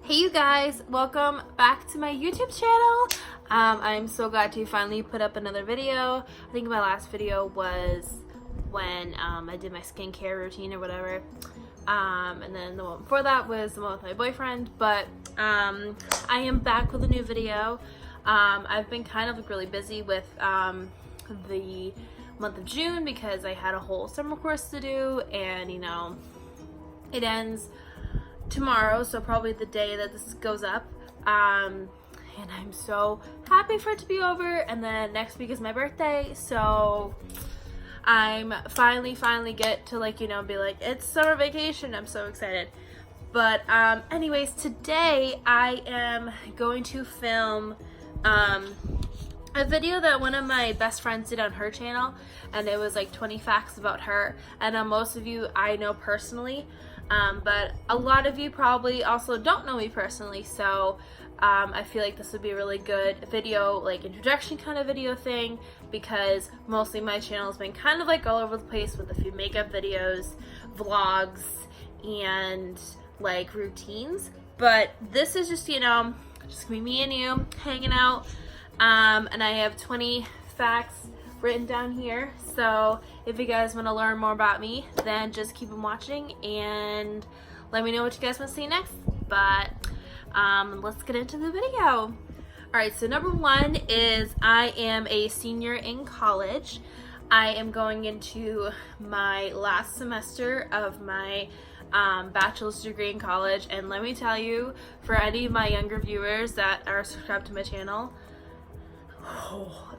Hey you guys, welcome back to my YouTube channel. I'm so glad to finally put up another video. I think my last video was when I did my skincare routine or whatever. And then the one before that was the one with my boyfriend. But I am back with a new video. I've been kind of really busy with the month of June because I had a whole summer course to do, and you know, it ends tomorrow, so probably the day that this goes up, and I'm so happy for it to be over. And then next week is my birthday, so I'm finally get to, like, you know, be like, it's summer vacation. I'm so excited. But anyways, today I am going to film a video that one of my best friends did on her channel, and it was like 20 facts about her. And most of you I know personally, but a lot of you probably also don't know me personally, so I feel like this would be a really good video, like introduction kind of video thing, because mostly my channel has been kind of like all over the place with a few makeup videos, vlogs, and like routines. But this is just, you know, just gonna be me and you hanging out. And I have 20 facts written down here, so if you guys want to learn more about me, then just keep on watching and let me know what you guys want to see next. But let's get into the video. Alright, so number one is I am a senior in college. I am going into my last semester of my bachelor's degree in college, and let me tell you, for any of my younger viewers that are subscribed to my channel,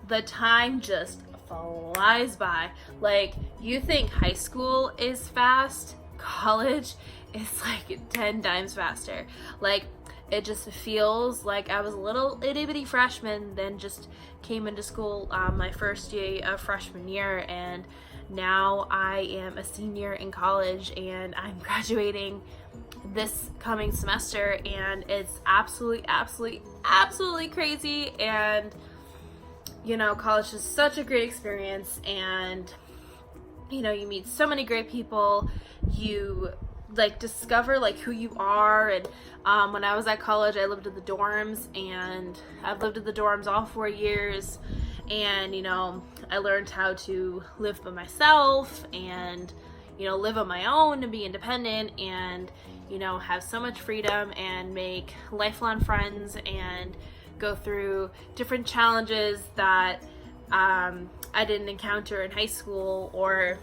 the time just flies by. Like, you think high school is fast, college is like 10 times faster. Like, it just feels like I was a little itty bitty freshman, then just came into school my first day of freshman year, and now I am a senior in college, and I'm graduating this coming semester, and it's absolutely crazy. And you know, college is such a great experience, and you know, you meet so many great people, you like discover like who you are. And when I was at college, I lived in the dorms, and I've lived in the dorms all 4 years, and you know, I learned how to live by myself and, you know, live on my own and be independent, and you know, have so much freedom and make lifelong friends and go through different challenges that I didn't encounter in high school, or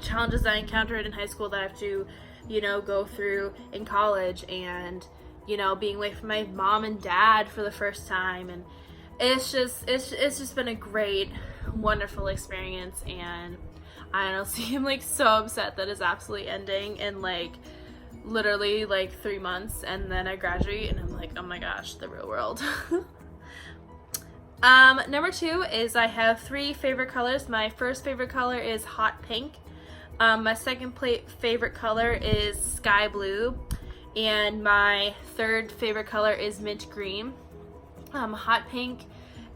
challenges that I encountered in high school that I have to, you know, go through in college. And you know, being away from my mom and dad for the first time, and it's just been a great, wonderful experience. And I honestly am like so upset that it's absolutely ending in like literally like 3 months, and then I graduate and I'm like, oh my gosh, the real world. Number two is I have 3 favorite colors. My first favorite color is hot pink. My second favorite color is sky blue, and my third favorite color is mint green. Hot pink,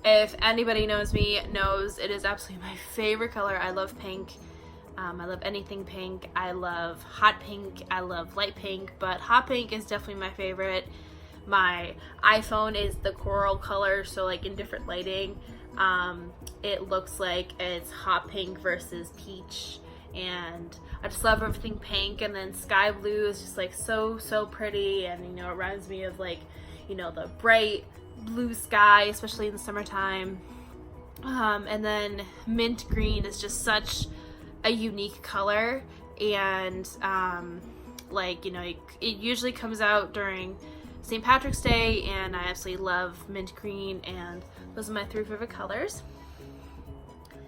if anybody knows me, knows it is absolutely my favorite color. I love pink. I love anything pink. I love hot pink. I love light pink, but hot pink is definitely my favorite. My iPhone is the coral color, so like in different lighting, it looks like it's hot pink versus peach, and I just love everything pink. And then sky blue is just like so pretty, and you know, it reminds me of like, you know, the bright blue sky, especially in the summertime. And then mint green is just such a unique color, and like, you know, it usually comes out during St. Patrick's Day, and I absolutely love mint green, and those are my 3 favorite colors.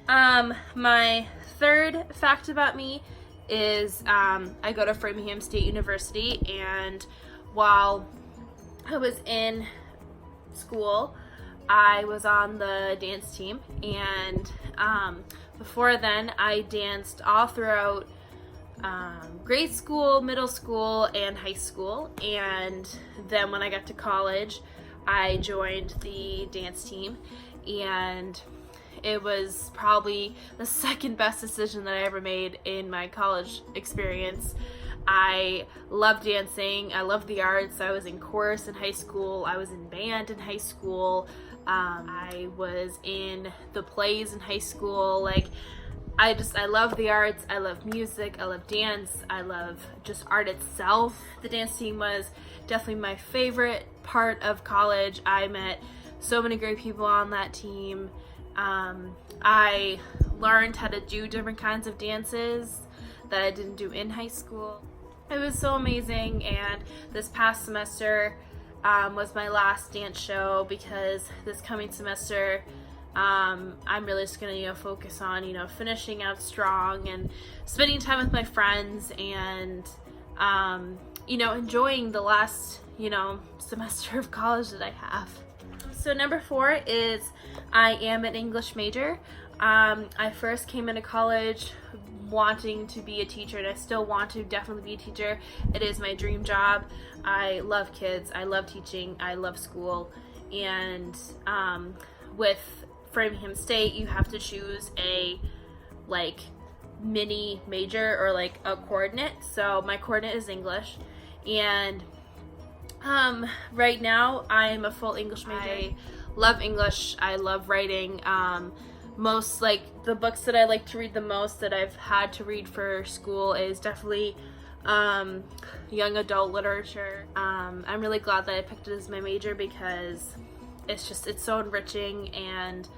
My third fact about me is I go to Framingham State University, and while I was in school, I was on the dance team, and before then I danced all throughout grade school, middle school, and high school. And then when I got to college, I joined the dance team, and it was probably the second best decision that I ever made in my college experience. I love dancing. I love the arts. I was in chorus in high school. I was in band in high school. I was in the plays in high school. Like, I love the arts. I love music. I love dance. I love just art itself. The dance team was definitely my favorite part of college. I met so many great people on that team. I learned how to do different kinds of dances that I didn't do in high school. It was so amazing, and this past semester was my last dance show, because this coming semester I'm really just gonna focus on finishing out strong and spending time with my friends, and enjoying the last semester of college that I have. So number 4 is I am an English major. I first came into college wanting to be a teacher, and I still want to definitely be a teacher. It is my dream job. I love kids. I love teaching. I love school. And with Framingham State, you have to choose a mini major, or a coordinate. So my coordinate is English, and right now I am a full English major. I love English. I love writing. Most the books that I like to read the most that I've had to read for school is definitely young adult literature. I'm really glad that I picked it as my major, because it's so enriching, and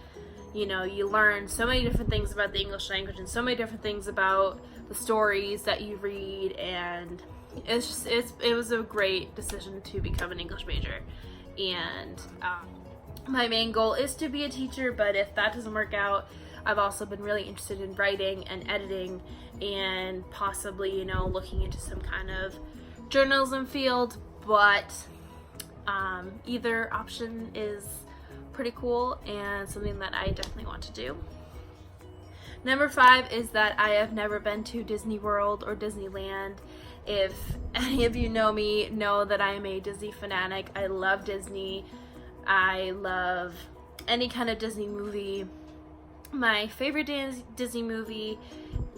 you learn so many different things about the English language, and so many different things about the stories that you read, and it was a great decision to become an English major. And my main goal is to be a teacher, but if that doesn't work out, I've also been really interested in writing and editing, and possibly looking into some kind of journalism field. But either option is pretty cool and something that I definitely want to do. Number 5 is that I have never been to Disney World or Disneyland. If any of you know me, know that I am a Disney fanatic. I love Disney. I love any kind of Disney movie. My favorite Disney movie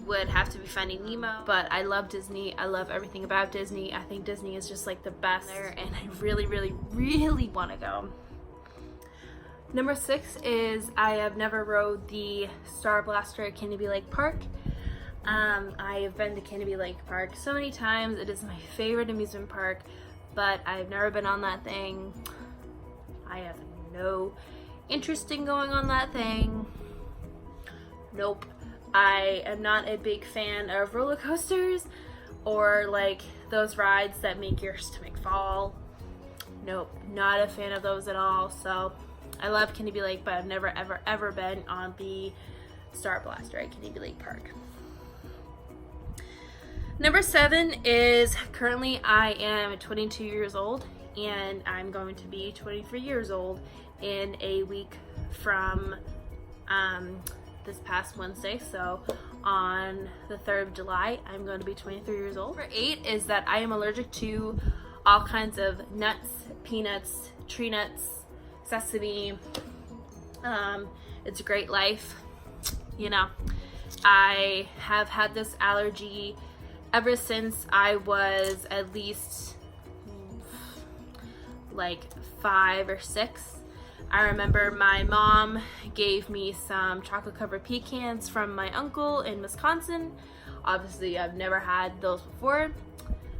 would have to be Finding Nemo, but I love Disney. I love everything about Disney. I think Disney is just the best there, and I really, really, really want to go. Number 6 is I have never rode the Star Blaster at Canopy Lake Park. I have been to Canopy Lake Park so many times. It is my favorite amusement park, but I've never been on that thing. I have no interest in going on that thing. Nope. I am not a big fan of roller coasters, or those rides that make your stomach fall. Nope, not a fan of those at all. So I love Canopy Lake, but I've never ever been on the Star Blaster at Canopy Lake Park. Number 7 is currently I am 22 years old, and I'm going to be 23 years old in a week from this past Wednesday. So on the 3rd of July, I'm going to be 23 years old. Number 8 is that I am allergic to all kinds of nuts, peanuts, tree nuts, sesame. It's a great life. I have had this allergy ever since I was at least 5 or 6. I remember my mom gave me some chocolate covered pecans from my uncle in Wisconsin. Obviously, I've never had those before.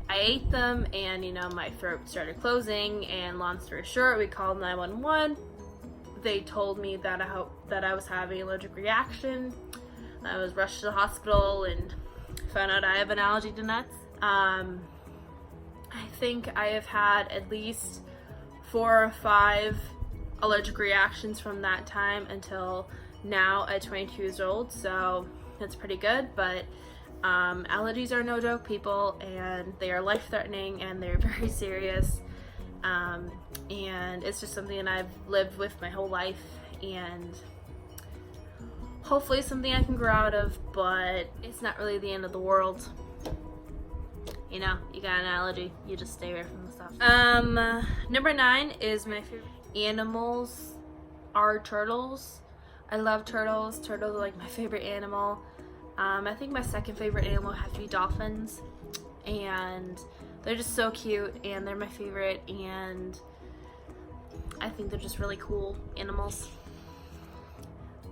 I ate them, and my throat started closing, and long story short, we called 911. They told me that I was having an allergic reaction. I was rushed to the hospital and found out I have an allergy to nuts. I think I have had at least 4 or 5 allergic reactions from that time until now at 22 years old, so that's pretty good. But allergies are no joke, people, and they are life-threatening, and they're very serious, and it's just something that I've lived with my whole life, and hopefully something I can grow out of, but it's not really the end of the world. You got an allergy, you just stay away from the stuff. Number 9 is my favorite animals are turtles. I love turtles. Turtles are my favorite animal. I think my second favorite animal would have to be dolphins. and they're just so cute, and they're my favorite, and I think they're just really cool animals.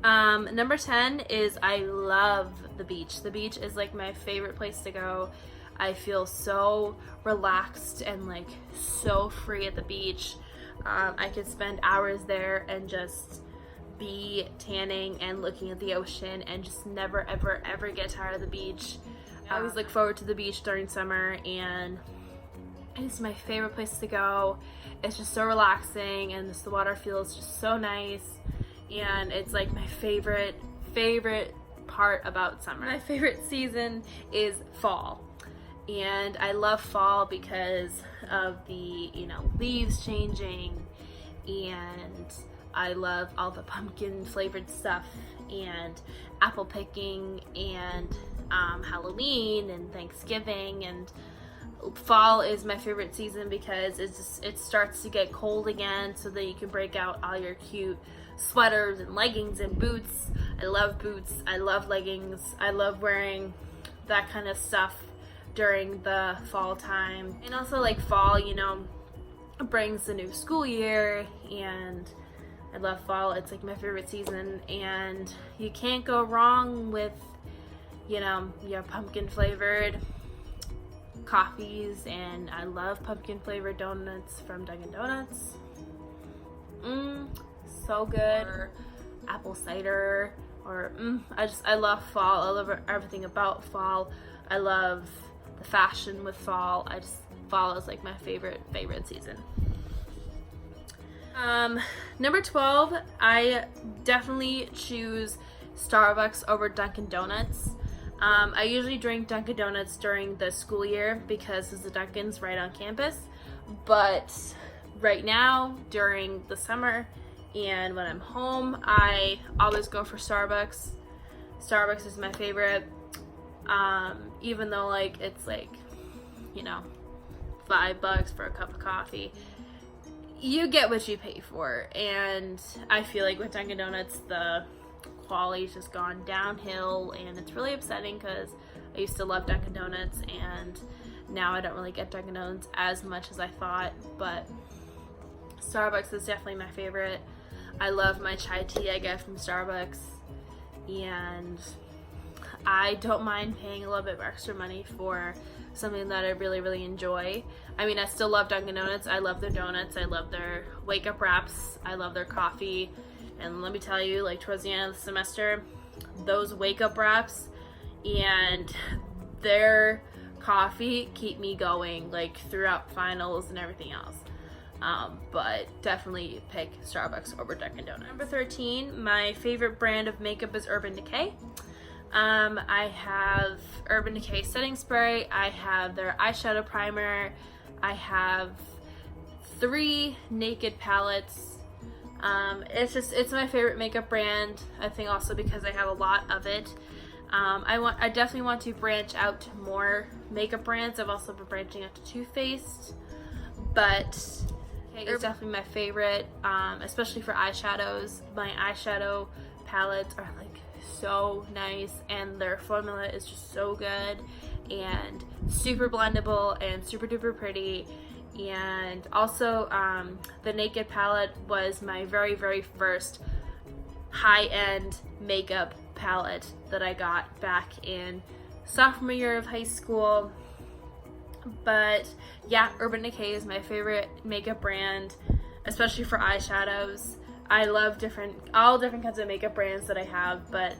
Number 10 is I love the beach. The beach is like my favorite place to go. I feel so relaxed and like so free at the beach. I could spend hours there and just be tanning and looking at the ocean and just never ever ever get tired of the beach. I always look forward to the beach during summer, and it's my favorite place to go. It's just so relaxing, and the water feels just so nice, and it's like my favorite part about summer. My favorite season is fall, and I love fall because of the, you know, leaves changing, and I love all the pumpkin flavored stuff, and apple picking, and Halloween and Thanksgiving. And fall is my favorite season because it starts to get cold again, so that you can break out all your cute sweaters and leggings and boots. I love boots, I love leggings, I love wearing that kind of stuff during the fall time. And also, like, fall, you know, brings the new school year, and I love fall. It's like my favorite season, and you can't go wrong with, you know, your pumpkin flavored coffees, and I love pumpkin flavored donuts from Dunkin' Donuts. So good. Or apple cider, or I love fall. I love everything about fall. I love the fashion with fall. Fall is like my favorite season. Number 12, I definitely choose Starbucks over Dunkin' Donuts. I usually drink Dunkin' Donuts during the school year because the Dunkin's right on campus, but right now during the summer and when I'm home, I always go for Starbucks. Starbucks is my favorite, even though like it's like, you know, $5 for a cup of coffee. You get what you pay for, and I feel like with Dunkin' Donuts the quality's just gone downhill, and it's really upsetting because I used to love Dunkin' Donuts, and now I don't really get Dunkin' Donuts as much as I thought. But Starbucks is definitely my favorite. I love my chai tea I get from Starbucks, and I don't mind paying a little bit of extra money for something that I really enjoy. I mean, I still love Dunkin' Donuts. I love their donuts. I love their wake up wraps. I love their coffee. And let me tell you, like, towards the end of the semester, those wake up wraps and their coffee keep me going, like, throughout finals and everything else. But definitely pick Starbucks over Dunkin' Donuts. Number 13, my favorite brand of makeup is Urban Decay. I have Urban Decay setting spray, I have their eyeshadow primer, I have 3 naked palettes. It's my favorite makeup brand, I think also because I have a lot of it. I definitely want to branch out to more makeup brands. I've also been branching out to Too Faced, but it's definitely my favorite, especially for eyeshadows. My eyeshadow palettes are like so nice, and their formula is just so good and super blendable and super duper pretty. And also the Naked palette was my very first high-end makeup palette that I got back in sophomore year of high school. But yeah, Urban Decay is my favorite makeup brand, especially for eyeshadows. I love all different kinds of makeup brands that I have, but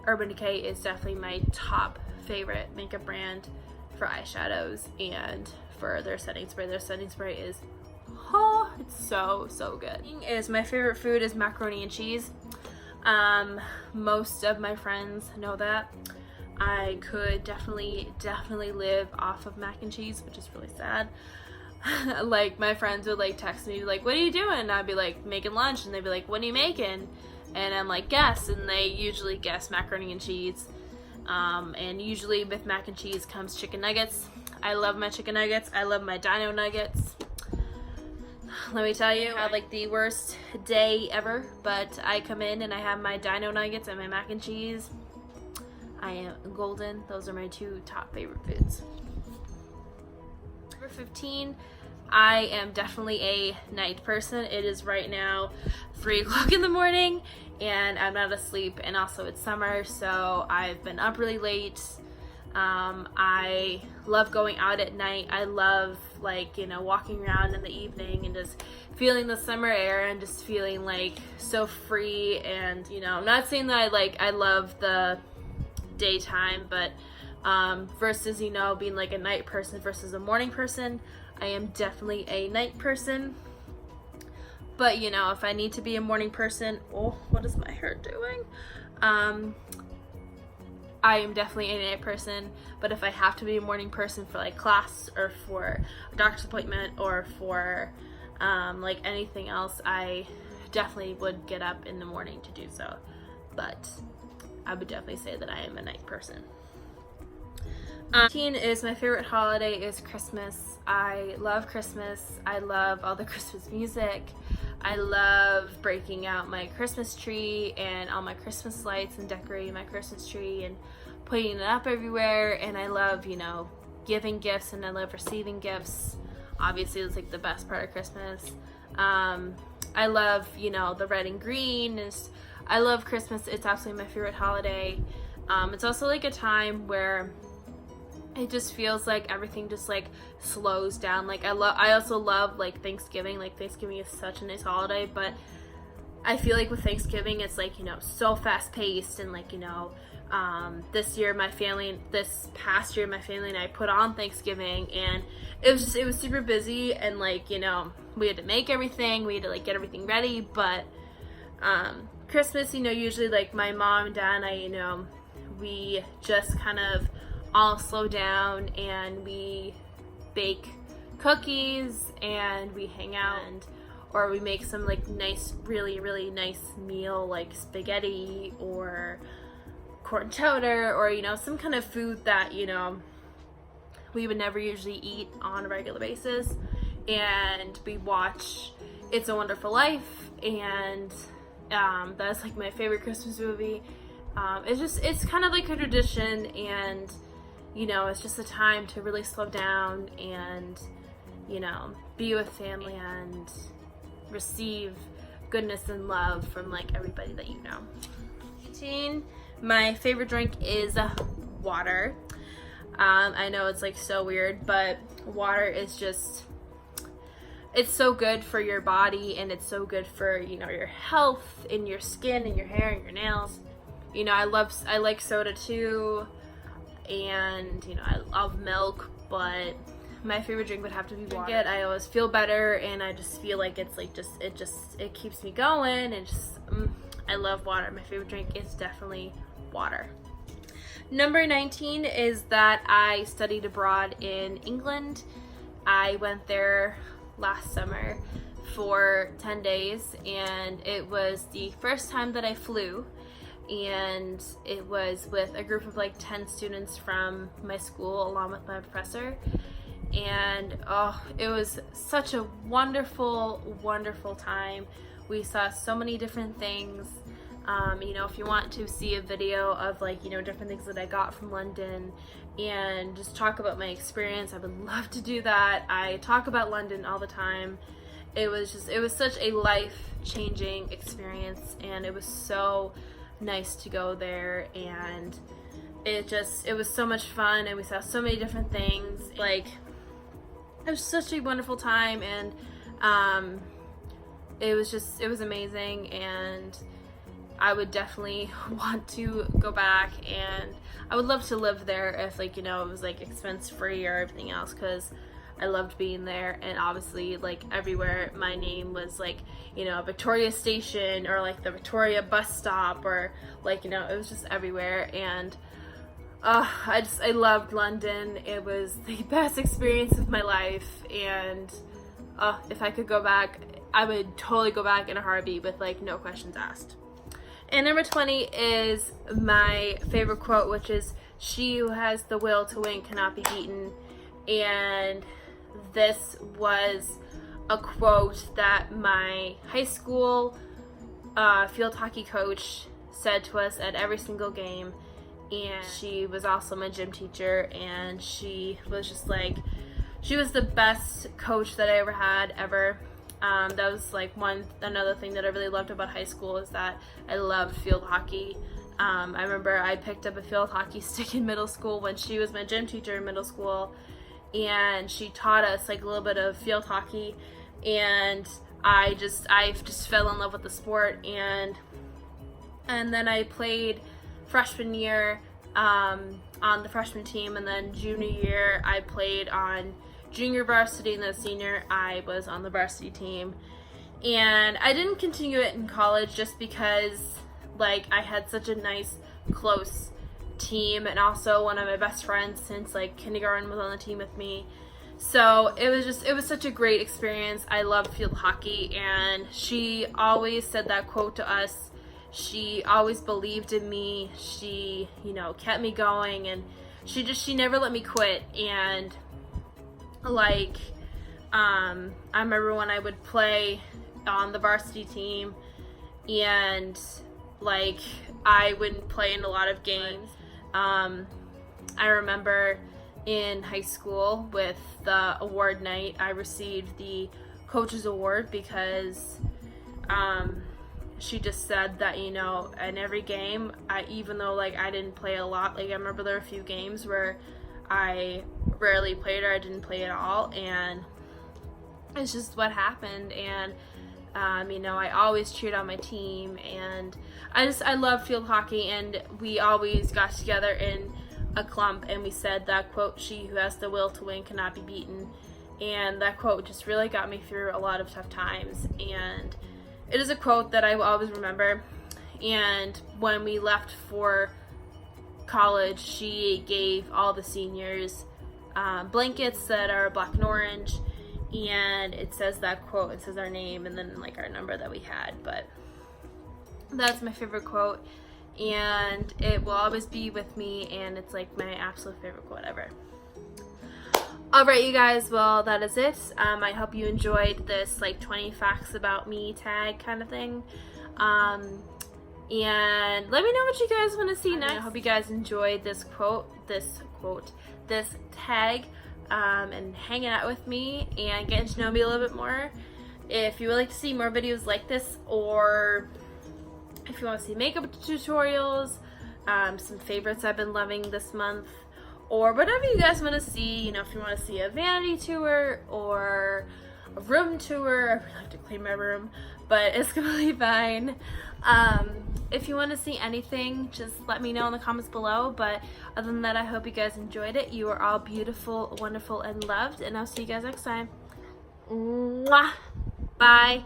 Urban Decay is definitely my top favorite makeup brand for eyeshadows and for their setting spray. Their setting spray is, oh, it's so good. My favorite food is macaroni and cheese. Most of my friends know that. I could definitely live off of mac and cheese, which is really sad. Like, my friends would like text me like, what are you doing? And I'd be like, making lunch, and they'd be like, what are you making? And I'm like, guess, and they usually guess macaroni and cheese. And usually with mac and cheese comes chicken nuggets. I love my chicken nuggets. I love my dino nuggets. Let me tell you, I had like the worst day ever, but I come in and I have my dino nuggets and my mac and cheese. I am golden. Those are my 2 top favorite foods. Number 15, I am definitely a night person. It is right now 3 o'clock in the morning and I'm not asleep, and also it's summer, so I've been up really late. I love going out at night. I love, like, you know, walking around in the evening and just feeling the summer air and just feeling like so free. And, you know, I'm not saying that I love the daytime, but versus, you know, being like a night person versus a morning person, I am definitely a night person. But, you know, if I need to be a morning person, oh, what is my hair doing? I am definitely a night person, but if I have to be a morning person for like class or for a doctor's appointment or for like anything else, I definitely would get up in the morning to do so. But I would definitely say that I am a night person. 15 is my favorite holiday is Christmas. I love Christmas. I love all the Christmas music. I love breaking out my Christmas tree and all my Christmas lights and decorating my Christmas tree and putting it up everywhere. And I love, you know, giving gifts, and I love receiving gifts. Obviously, it's like the best part of Christmas. I love, you know, the red and green. I love Christmas. It's absolutely my favorite holiday. It's also like a time where it just feels like everything just like slows down. Like I also love like Thanksgiving. Like Thanksgiving is such a nice holiday, but I feel like with Thanksgiving it's like, you know, so fast paced, and like, you know, this past year my family and I put on Thanksgiving, and it was super busy, and like, you know, we had to make everything, we had to like get everything ready. But Christmas, you know, usually like my mom and dad and I, you know, we just kind of all slow down and we bake cookies and we hang out, or we make some like nice, really nice meal like spaghetti or corn chowder, or, you know, some kind of food that, you know, we would never usually eat on a regular basis. And we watch It's a Wonderful Life, and that's like my favorite Christmas movie. It's kind of like a tradition, and, you know, it's just a time to really slow down and, you know, be with family and receive goodness and love from like everybody that you know. 18, my favorite drink is water. I know it's like so weird, but water is just, it's so good for your body, and it's so good for, you know, your health and your skin and your hair and your nails. You know, I like soda too, and, you know, I love milk, but my favorite drink would have to be water. I always feel better, and I just feel like it's like it keeps me going, and just I love water. My favorite drink is definitely water. Number 19 is that I studied abroad in England. I went there last summer for 10 days, and it was the first time that I flew. And it was with a group of like 10 students from my school along with my professor. And it was such a wonderful time. We saw so many different things. You know, if you want to see a video of like, you know, different things that I got from London and just talk about my experience, I would love to do that. I talk about London all the time. It was such a life-changing experience, and it was so nice to go there, and it was so much fun, and we saw so many different things. Like, it was such a wonderful time, and it was amazing, and I would definitely want to go back, and I would love to live there if, like, you know, it was like expense free or everything else, because I loved being there. And obviously, like, everywhere my name was, like, you know, Victoria Station or like the Victoria bus stop, or like, you know, it was just everywhere. And I loved London. It was the best experience of my life, and if I could go back, I would totally go back in a heartbeat with like no questions asked. And number 20 is my favorite quote, which is, "She who has the will to win cannot be beaten." And this was a quote that my high school field hockey coach said to us at every single game. and she was also my gym teacher, and she was just like, she was the best coach that I ever had ever. That was like another thing that I really loved about high school, is that I loved field hockey. I remember I picked up a field hockey stick in middle school when she was my gym teacher in middle school, and she taught us like a little bit of field hockey, and I just fell in love with the sport, and then I played freshman year on the freshman team, and then junior year I played on junior varsity, and then senior I was on the varsity team. And I didn't continue it in college just because like I had such a nice close team, and also one of my best friends since like kindergarten was on the team with me. So it was such a great experience. I loved field hockey, and she always said that quote to us. She always believed in me. She, you know, kept me going, and she never let me quit. And like I remember when I would play on the varsity team, and like I wouldn't play in a lot of games. I remember in high school with the award night, I received the coach's award because she just said that, you know, in every game, even though like I didn't play a lot, like I remember there were a few games where I rarely played or I didn't play at all, and it's just what happened. And you know, I always cheered on my team, and I love field hockey, and we always got together in a clump and we said that quote, "She who has the will to win cannot be beaten." And that quote just really got me through a lot of tough times, and it is a quote that I will always remember. And when we left for college, she gave all the seniors blankets that are black and orange, and it says that quote, it says our name and then like our number that we had. But that's my favorite quote, and it will always be with me, and it's like my absolute favorite quote ever. Alright, you guys, well, that is it. I hope you enjoyed this like 20 facts about me tag kind of thing. And let me know what you guys want to see next. I hope you guys enjoyed this tag, and hanging out with me and getting to know me a little bit more. If you would like to see more videos like this, or if you want to see makeup tutorials, some favorites I've been loving this month, or whatever you guys want to see, you know, if you want to see a vanity tour or a room tour, I really have to clean my room, but it's completely fine. If you want to see anything, just let me know in the comments below. But other than that, I hope you guys enjoyed it. You are all beautiful, wonderful, and loved, and I'll see you guys next time. Mwah! Bye.